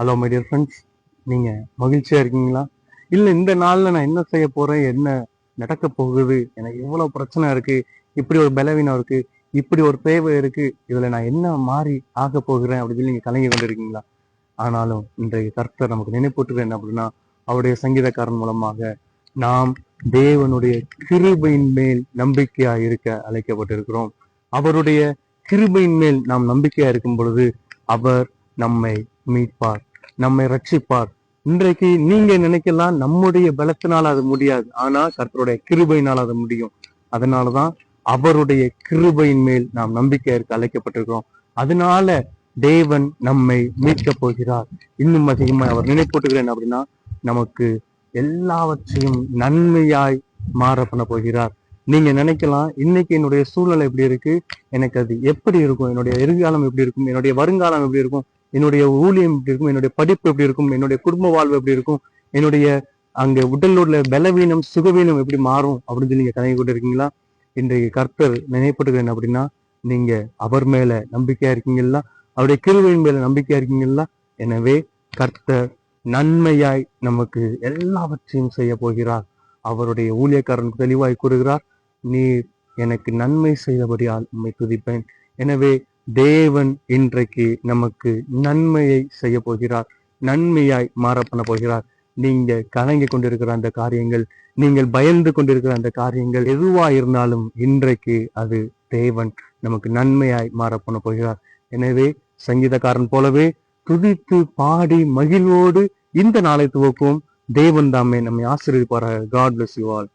Hello my dear friends, நீங்க மகிழ்ச்சியா இருக்கீங்களா? இல்ல இந்த நாள்ல நான் என்ன செய்ய போறேன், என்ன நடக்க போகுது, எனக்கு இவ்வளவு பிரச்சனை இருக்கு, இப்படி ஒரு பலவீனம் இருக்கு, இப்படி ஒரு தேவை இருக்கு, இதுல நான் என்ன மாறி ஆக போகிறேன் அப்படின்னு சொல்லி நீங்க கலங்கி கொண்டிருக்கீங்களா? ஆனாலும் இன்றைய கர்த்தர் நமக்கு நினைப்பூட்டுறது என்ன அப்படின்னா, அவருடைய சங்கீதக்காரன் மூலமாக நாம் தேவனுடைய கிருபையின் மேல் நம்பிக்கையா இருக்க அழைக்கப்பட்டிருக்கிறோம். அவருடைய கிருபையின் மேல் நாம் நம்பிக்கையா இருக்கும் பொழுது அவர் நம்மை மீட்பார், நம்மை ரட்சிப்பார். இன்றைக்கு நீங்க நினைக்கலாம் நம்முடைய பலத்தினால் அது முடியாது, ஆனா கர்த்தருடைய கிருபையினால் அது முடியும். அதனாலதான் அவருடைய கிருபையின் மேல் நாம் நம்பிக்கை இருக்க அழைக்கப்பட்டிருக்கிறோம். அதனால தேவன் நம்மை மீட்க போகிறார். இன்னும் அதிகமா அவர் நினைப்பூட்டுகிறேன் அப்படின்னா, நமக்கு எல்லாவற்றையும் நன்மையாய் மாற பண்ண போகிறார். நீங்க நினைக்கலாம் இன்னைக்கு என்னுடைய சூழ்நிலை எப்படி இருக்கு, எனக்கு அது எப்படி இருக்கும், என்னுடைய எதிர்காலம் எப்படி இருக்கும், என்னுடைய வருங்காலம் எப்படி இருக்கும், என்னுடைய ஊழியம் எப்படி இருக்கும், என்னுடைய படிப்பு எப்படி இருக்கும், என்னுடைய குடும்ப வாழ்வு எப்படி இருக்கும், என்னுடைய அங்க உடலோட பலவீனம் சுகவீனம் எப்படி மாறும் அப்படின்னு சொல்லி நீங்க கலங்கி கொண்டு இருக்கீங்களா? இன்றைக்கு கர்த்தர் நினைப்பட்டுகிறேன் அப்படின்னா, நீங்க அவர் மேல நம்பிக்கையா இருக்கீங்களா? அவருடைய கிருபையின் மேல நம்பிக்கையா இருக்கீங்களா? எனவே கர்த்தர் நன்மையாய் நமக்கு எல்லாவற்றையும் செய்ய போகிறார். அவருடைய ஊழியக்காரன் தெளிவாய் கூறுகிறார், நீர் எனக்கு நன்மை செய்தபடியால் உம்மை துதிப்பேன். எனவே தேவன் இன்றைக்கு நமக்கு நன்மையை செய்ய போகிறார், நன்மையாய் மாற பண்ண போகிறார். நீங்க கலங்கி கொண்டிருக்கிற அந்த காரியங்கள், நீங்கள் பயந்து கொண்டிருக்கிற அந்த காரியங்கள் எதுவா இருந்தாலும் இன்றைக்கு அது தேவன் நமக்கு நன்மையாய் மாற பண்ண போகிறார். எனவே சங்கீதக்காரன் போலவே துதித்து பாடி மகிழ்வோடு இந்த நாளை துவக்கும். தேவன் தாமே நம்மை ஆசீர்வதிப்பாராக. God bless you all.